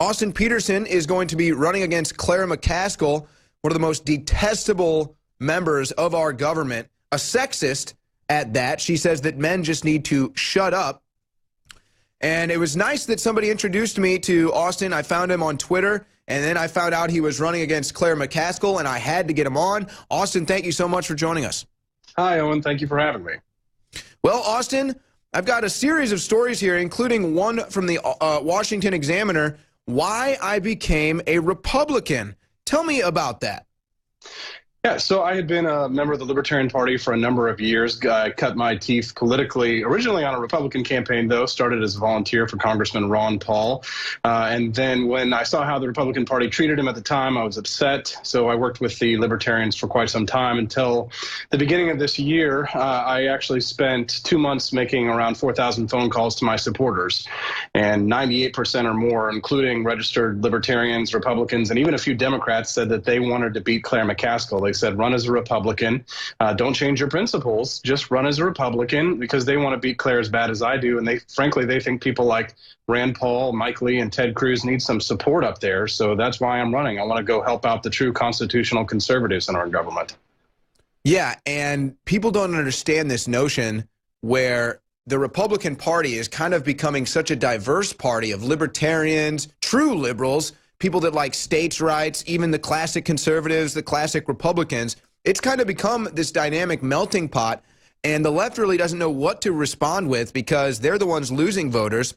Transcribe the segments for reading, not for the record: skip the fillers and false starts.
Austin Petersen is going to be running against Claire McCaskill, one of the most detestable members of our government, a sexist at that. She says that men just need to shut up. And it was nice that somebody introduced me to Austin. I found him on Twitter, and then I found out he was running against Claire McCaskill, and I had to get him on. Austin, thank you so much for joining us. Hi, Owen. Thank you for having me. Well, Austin, I've got a series of stories here, including one from the Washington Examiner, why I became a Republican. Tell me about that. Yeah, so I had been a member of the Libertarian Party for a number of years. I cut my teeth politically, originally on a Republican campaign, though, started as a volunteer for Congressman Ron Paul. And then when I saw how the Republican Party treated him at the time, I was upset. So I worked with the Libertarians for quite some time until the beginning of this year. I actually spent 2 months making around 4,000 phone calls to my supporters. And 98% or more, including registered Libertarians, Republicans, and even a few Democrats, said that they wanted to beat Claire McCaskill. They said, run as a Republican. Don't change your principles. Just run as a Republican, because they want to beat Claire as bad as I do. And frankly, they think people like Rand Paul, Mike Lee, and Ted Cruz need some support up there. So that's why I'm running. I want to go help out the true constitutional conservatives in our government. Yeah, and people don't understand this notion where the Republican Party is kind of becoming such a diverse party of libertarians, true liberals, people that like states' rights, even the classic conservatives, the classic Republicans. It's kind of become this dynamic melting pot, and the left really doesn't know what to respond with because they're the ones losing voters.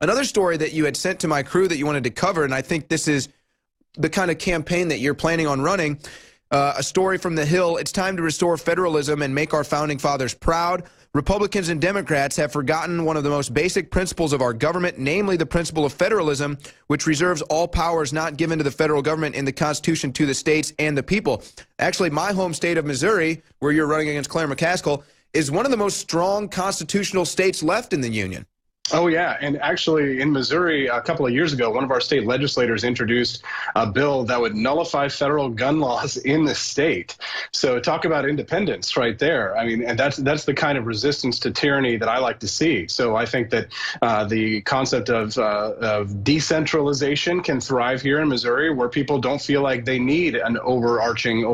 Another story that you had sent to my crew that you wanted to cover, and I think this is the kind of campaign that you're planning on running, a story from the Hill. It's time to restore federalism and make our founding fathers proud. Republicans and Democrats have forgotten one of the most basic principles of our government, namely the principle of federalism, which reserves all powers not given to the federal government in the Constitution to the states and the people. Actually, my home state of Missouri, where you're running against Claire McCaskill, is one of the most strong constitutional states left in the Union. Oh, yeah. And actually, in Missouri, a couple of years ago, one of our state legislators introduced a bill that would nullify federal gun laws in the state. So talk about independence right there. I mean, and that's the kind of resistance to tyranny that I like to see. So I think that the concept of decentralization can thrive here in Missouri, where people don't feel like they need an overarching,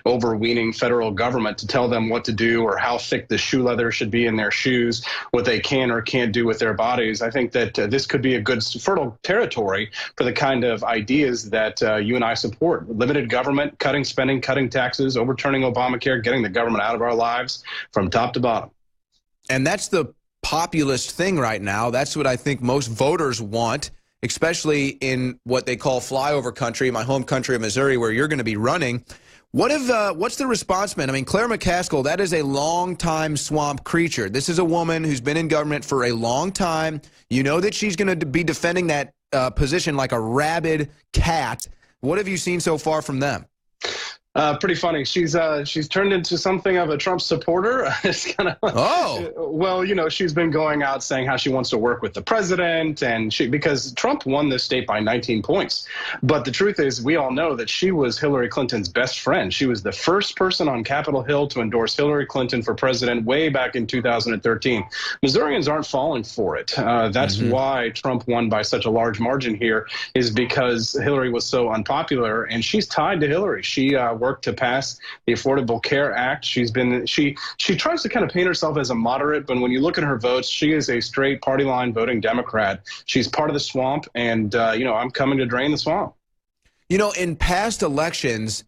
overweening federal government to tell them what to do or how thick the shoe leather should be in their shoes, what they can or can't do with their bodies. I think that this could be a good fertile territory for the kind of ideas that you and I support. Limited government, cutting spending, cutting taxes, overturning Obamacare, getting the government out of our lives from top to bottom. And that's the populist thing right now. That's what I think most voters want, especially in what they call flyover country, my home country of Missouri, where you're going to be running. What's the response been? I mean, Claire McCaskill, that is a long-time swamp creature. This is a woman who's been in government for a long time. You know that she's going to be defending that position like a rabid cat. What have you seen so far from them? Pretty funny. She's turned into something of a Trump supporter. It's kind of well, you know, she's been going out saying how she wants to work with the president, and because Trump won this state by 19 points. But the truth is, we all know that she was Hillary Clinton's best friend. She was the first person on Capitol Hill to endorse Hillary Clinton for president way back in 2013. Missourians aren't falling for it. That's why Trump won by such a large margin here, is because Hillary was so unpopular, and she's tied to Hillary. She worked to pass the Affordable Care Act. She tries to kind of paint herself as a moderate, but when you look at her votes, she is a straight party line voting Democrat. She's part of the swamp, and you know, I'm coming to drain the swamp. You know, in past elections,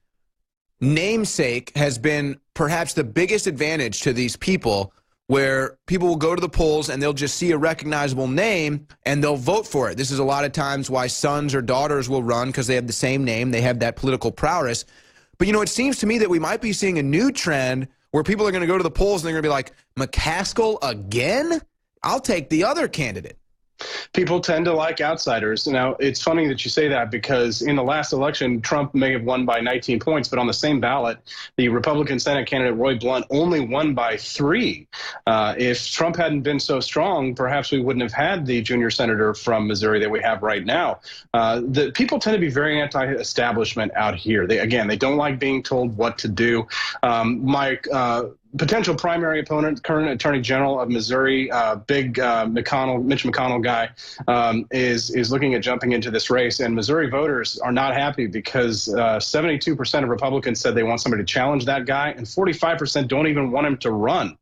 namesake has been perhaps the biggest advantage to these people, where people will go to the polls and they'll just see a recognizable name and they'll vote for it. This is a lot of times why sons or daughters will run, because they have the same name, they have that political prowess. But, you know, it seems to me that we might be seeing a new trend where people are going to go to the polls and they're going to be like, McCaskill again? I'll take the other candidate. People tend to like outsiders. Now, it's funny that you say that, because in the last election, Trump may have won by 19 points, but on the same ballot, the Republican Senate candidate Roy Blunt only won by 3. If Trump hadn't been so strong, perhaps we wouldn't have had the junior senator from Missouri that we have right now. The people tend to be very anti-establishment out here. They don't like being told what to do. potential primary opponent, current Attorney General of Missouri, Mitch McConnell guy, is looking at jumping into this race. And Missouri voters are not happy because 72% of Republicans said they want somebody to challenge that guy, and 45% don't even want him to run.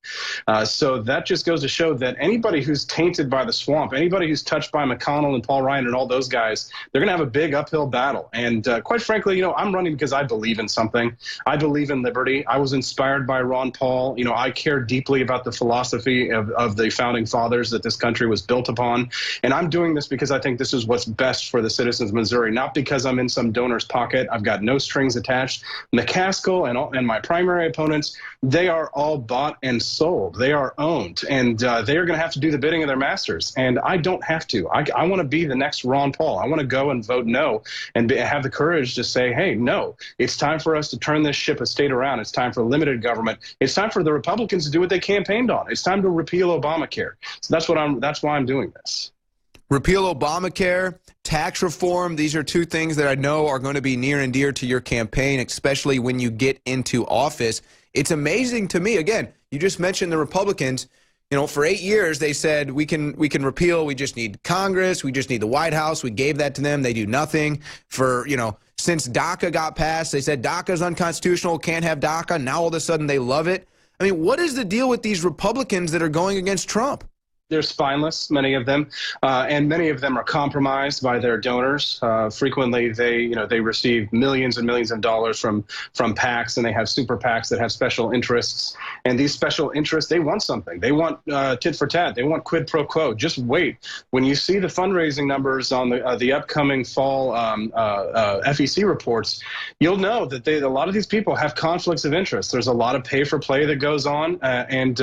So that just goes to show that anybody who's tainted by the swamp, anybody who's touched by McConnell and Paul Ryan and all those guys, they're going to have a big uphill battle. And quite frankly, you know, I'm running because I believe in something. I believe in liberty. I was inspired by Ron Paul. You know, I care deeply about the philosophy of the founding fathers that this country was built upon. And I'm doing this because I think this is what's best for the citizens of Missouri, not because I'm in some donor's pocket. I've got no strings attached. McCaskill and my primary opponents, they are all bought and sold. They are owned, and they are going to have to do the bidding of their masters. And I don't have to. I want to be the next Ron Paul. I want to go and vote no and have the courage to say, hey, no, it's time for us to turn this ship of state around. It's time for limited government. It's time for the Republicans to do what they campaigned on. It's time to repeal Obamacare. So that's why I'm doing this. Repeal Obamacare, tax reform, these are two things that I know are going to be near and dear to your campaign, especially when you get into office. It's amazing to me, again, you just mentioned the Republicans. You know, for 8 years, they said we can repeal. We just need Congress. We just need the White House. We gave that to them. They do nothing. For, you know, since DACA got passed, they said DACA is unconstitutional, can't have DACA. Now all of a sudden they love it. I mean, what is the deal with these Republicans that are going against Trump? They're spineless, many of them, and many of them are compromised by their donors. Frequently, they receive millions and millions of dollars from PACs, and they have super PACs that have special interests. And these special interests, they want something. They want tit for tat. They want quid pro quo. Just wait. When you see the fundraising numbers on the upcoming fall FEC reports, you'll know that a lot of these people have conflicts of interest. There's a lot of pay for play that goes on, and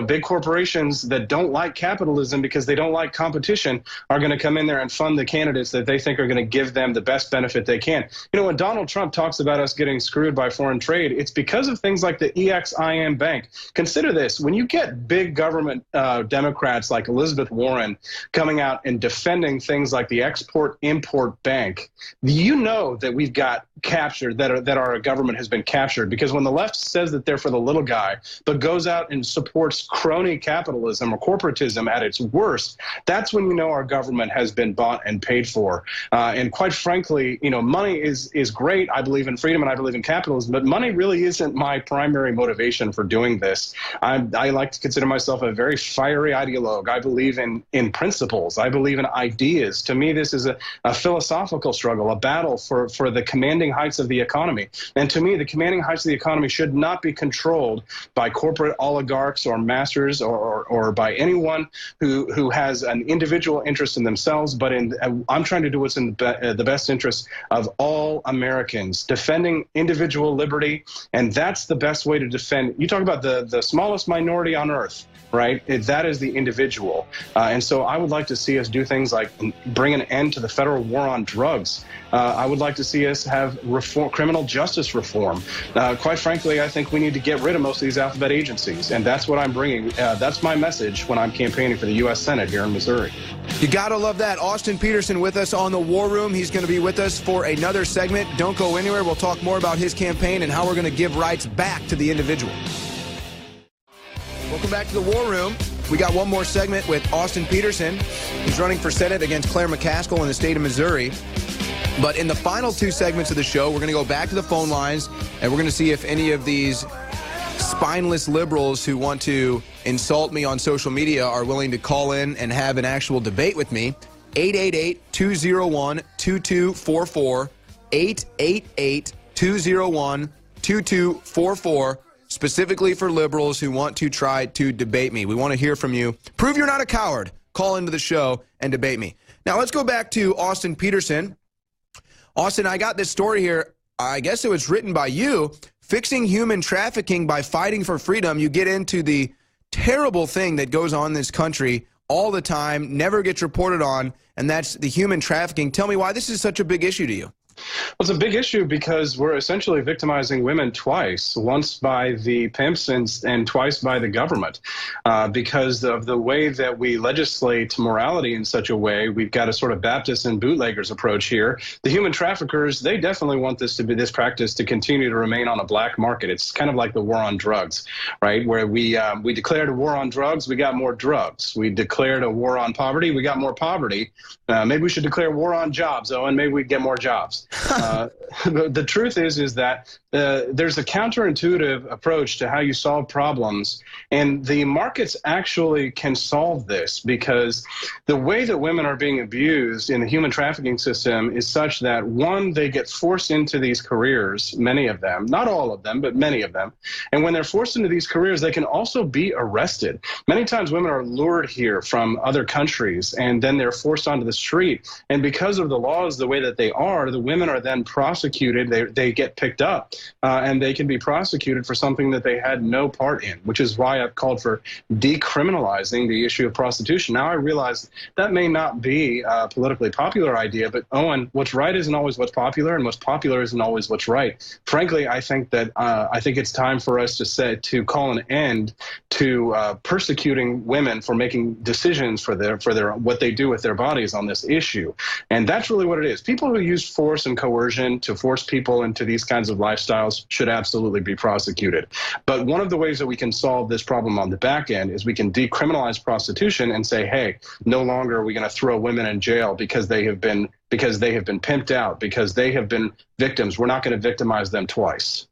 big corporations that don't like capitalism because they don't like competition are going to come in there and fund the candidates that they think are going to give them the best benefit they can. You know, when Donald Trump talks about us getting screwed by foreign trade, it's because of things like the EXIM Bank. Consider this. When you get big government Democrats like Elizabeth Warren coming out and defending things like the Export-Import Bank, you know that we've got captured, that our government has been captured, because when the left says that they're for the little guy but goes out and supports crony capitalism or corporatism at its worst, that's when you know our government has been bought and paid for. And quite frankly, you know, money is great. I believe in freedom and I believe in capitalism, but money really isn't my primary motivation for doing this. I like to consider myself a very fiery ideologue. I believe in principles. I believe in ideas. To me, this is a philosophical struggle, a battle for the commanding heights of the economy. And to me, the commanding heights of the economy should not be controlled by corporate oligarchs or masters or by anyone who has an individual interest in themselves, but I'm trying to do what's in the best interest of all Americans, defending individual liberty, and that's the best way to defend. You talk about the smallest minority on earth, right? That is the individual. And so I would like to see us do things like bring an end to the federal war on drugs. I would like to see us have criminal justice reform. Quite frankly, I think we need to get rid of most of these alphabet agencies, and that's what I'm bringing. That's my message when I'm campaigning for the U.S. Senate here in Missouri. You gotta love that. Austin Petersen with us on the War Room. He's going to be with us for another segment. Don't go anywhere. We'll talk more about his campaign and how we're going to give rights back to the individual. Welcome back to the War Room. We got one more segment with Austin Petersen. He's running for Senate against Claire McCaskill in the state of Missouri. But in the final two segments of the show, we're going to go back to the phone lines, and we're going to see if any of these spineless liberals who want to insult me on social media are willing to call in and have an actual debate with me. 888-201-2244, 888-201-2244, specifically for liberals who want to try to debate me. We want to hear from you. Prove you're not a coward. Call into the show and debate me. Now let's go back to Austin Petersen. Austin, I got this story here. I guess it was written by you. Fixing human trafficking by fighting for freedom. You get into the terrible thing that goes on in this country all the time, never gets reported on, and that's the human trafficking. Tell me why this is such a big issue to you. Well, it's a big issue because we're essentially victimizing women twice, once by the pimps and twice by the government. Because of the way that we legislate morality in such a way, we've got a sort of Baptist and bootleggers approach here. The human traffickers, they definitely want this practice to continue to remain on a black market. It's kind of like the war on drugs, right? Where we declared a war on drugs, we got more drugs. We declared a war on poverty, we got more poverty. Maybe we should declare war on jobs, Owen. Maybe we'd get more jobs. The truth is that there's a counterintuitive approach to how you solve problems, and the markets actually can solve this, because the way that women are being abused in the human trafficking system is such that, one, they get forced into these careers, many of them, not all of them, but many of them, and when they're forced into these careers, they can also be arrested. Many times women are lured here from other countries, and then they're forced onto the street, and because of the laws the way that they are, the women are then prosecuted. They get picked up, and they can be prosecuted for something that they had no part in, which is why I've called for decriminalizing the issue of prostitution. Now I realize that may not be a politically popular idea, but Owen, what's right isn't always what's popular, and what's popular isn't always what's right. Frankly, I think it's time for us to call an end to persecuting women for making decisions for their what they do with their bodies on this issue, and that's really what it is. People who use force and coercion to force people into these kinds of lifestyles should absolutely be prosecuted. But one of the ways that we can solve this problem on the back end is we can decriminalize prostitution and say, hey, no longer are we going to throw women in jail because they have been pimped out, because they have been victims. We're not going to victimize them twice.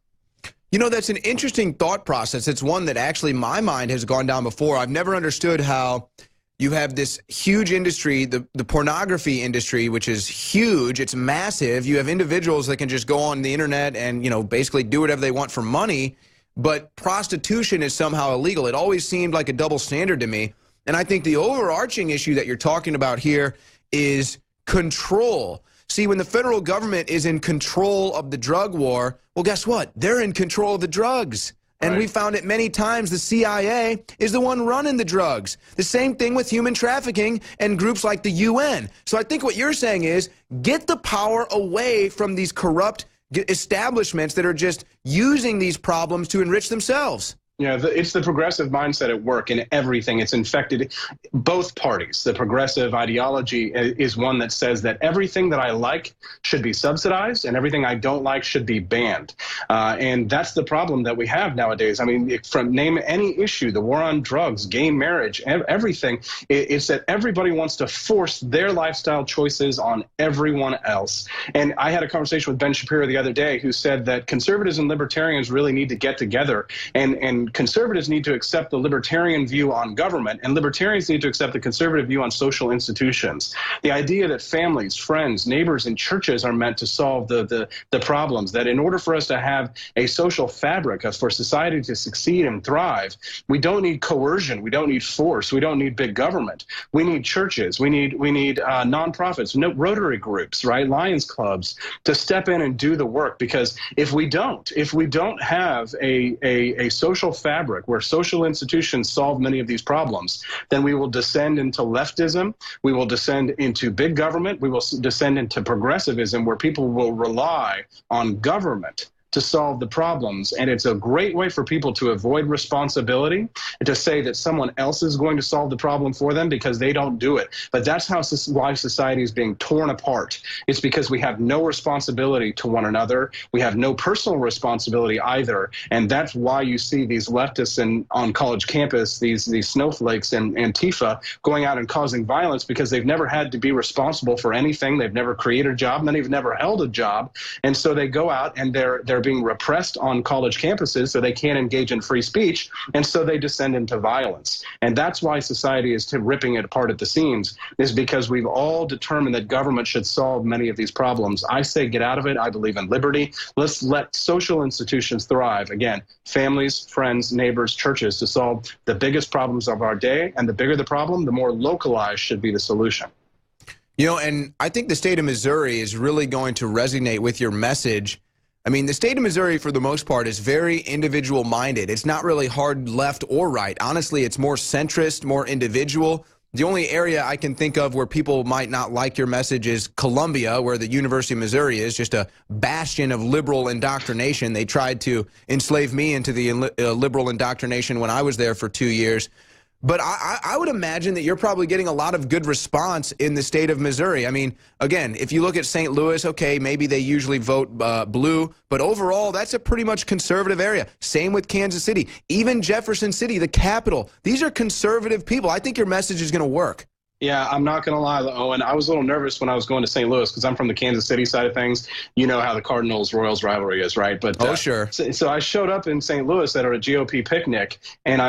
You know, that's an interesting thought process. It's one that actually my mind has gone down before. I've never understood how you have this huge industry, the pornography industry, which is huge. It's massive. You have individuals that can just go on the internet and, you know, basically do whatever they want for money. But prostitution is somehow illegal. It always seemed like a double standard to me. And I think the overarching issue that you're talking about here is control. See, when the federal government is in control of the drug war, well, guess what? They're in control of the drugs. And right. We found it many times the CIA is the one running the drugs. The same thing with human trafficking and groups like the UN. So I think what you're saying is get the power away from these corrupt establishments that are just using these problems to enrich themselves. Yeah, it's the progressive mindset at work in everything. It's infected both parties. The progressive ideology is one that says that everything that I like should be subsidized and everything I don't like should be banned. And that's the problem that we have nowadays. I mean, from name any issue, the war on drugs, gay marriage, everything, it's that everybody wants to force their lifestyle choices on everyone else. And I had a conversation with Ben Shapiro the other day who said that conservatives and libertarians really need to get together, and conservatives need to accept the libertarian view on government, and libertarians need to accept the conservative view on social institutions. The idea that families, friends, neighbors, and churches are meant to solve the problems, that in order for us to have a social fabric, for society to succeed and thrive, we don't need coercion, we don't need force, we don't need big government. We need churches, we need nonprofits, Rotary groups, right, Lions clubs, to step in and do the work. Because if we don't have a social fabric where social institutions solve many of these problems, then we will descend into leftism, we will descend into big government, we will descend into progressivism, where people will rely on government to solve the problems. And it's a great way for people to avoid responsibility and to say that someone else is going to solve the problem for them because they don't do it. But that's why society is being torn apart. It's because we have no responsibility to one another. We have no personal responsibility either. And that's why you see these leftists on college campus, these snowflakes and Antifa going out and causing violence, because they've never had to be responsible for anything. They've never created a job. Many have never held a job. And so they go out and they're being repressed on college campuses, so they can't engage in free speech, and so they descend into violence. And that's why society is ripping it apart at the seams, is because we've all determined that government should solve many of these problems. I say get out of it. I believe in liberty. Let's let social institutions thrive. Again, families, friends, neighbors, churches, to solve the biggest problems of our day. And the bigger the problem, the more localized should be the solution. You know, and I think the state of Missouri is really going to resonate with your message. I mean, the state of Missouri, for the most part, is very individual-minded. It's not really hard left or right. Honestly, it's more centrist, more individual. The only area I can think of where people might not like your message is Columbia, where the University of Missouri is, just a bastion of liberal indoctrination. They tried to enslave me into the liberal indoctrination when I was there for 2 years. But I would imagine that you're probably getting a lot of good response in the state of Missouri. I mean, again, if you look at St. Louis, okay, maybe they usually vote blue, but overall, that's a pretty much conservative area. Same with Kansas City. Even Jefferson City, the capital, these are conservative people. I think your message is going to work. Yeah, I'm not going to lie, Owen. I was a little nervous when I was going to St. Louis because I'm from the Kansas City side of things. You know how the Cardinals-Royals rivalry is, right? But sure. So I showed up in St. Louis at a GOP picnic, and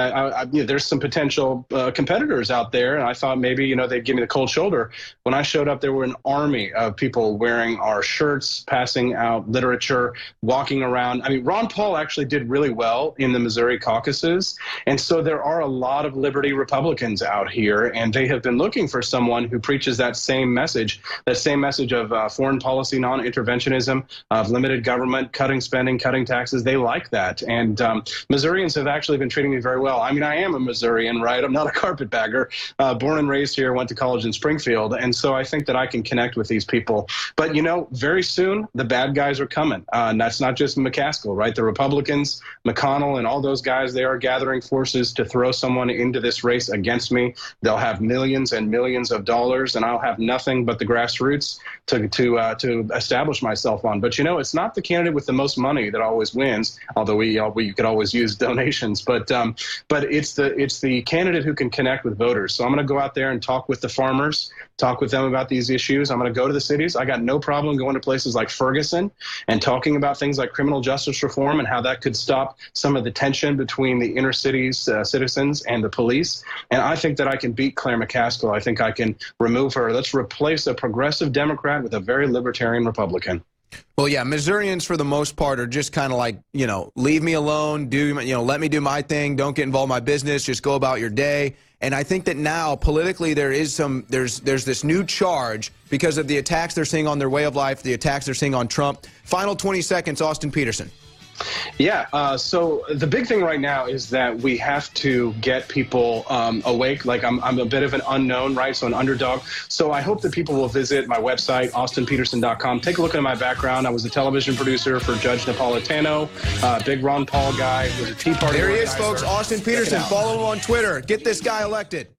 there's some potential competitors out there, and I thought maybe they'd give me the cold shoulder. When I showed up, there were an army of people wearing our shirts, passing out literature, walking around. I mean, Ron Paul actually did really well in the Missouri caucuses, and so there are a lot of liberty Republicans out here, and they have been looking for someone who preaches that same message of foreign policy non-interventionism, of limited government, cutting spending, cutting taxes. They like that. And Missourians have actually been treating me very well. I mean, I am a Missourian, right? I'm not a carpetbagger. Born and raised here, went to college in Springfield. And so I think that I can connect with these people. But, very soon the bad guys are coming. And that's not just McCaskill, right? The Republicans, McConnell, and all those guys, they are gathering forces to throw someone into this race against me. They'll have millions and millions of dollars, and I'll have nothing but the grassroots to establish myself on. But it's not the candidate with the most money that always wins, although we could always use donations. But it's the candidate who can connect with voters. So I'm going to go out there and talk with the farmers, talk with them about these issues. I'm going to go to the cities. I got no problem going to places like Ferguson and talking about things like criminal justice reform and how that could stop some of the tension between the inner cities citizens and the police. And I think that I can beat Claire McCaskill. I think I can remove her. Let's replace a progressive Democrat with a very libertarian Republican. Well, yeah, Missourians for the most part are just kind of like, leave me alone, let me do my thing, don't get involved in my business, just go about your day. And I think that now politically there's this new charge because of the attacks they're seeing on their way of life, the attacks they're seeing on Trump. Final 20 seconds, Austin Petersen. Yeah, so the big thing right now is that we have to get people awake. Like I'm a bit of an unknown, right? So an underdog. So I hope that people will visit my website, austinpetersen.com. Take a look at my background. I was a television producer for Judge Napolitano, big Ron Paul guy, was a Tea Party. There he is, folks. Austin Petersen. Follow him on Twitter. Get this guy elected.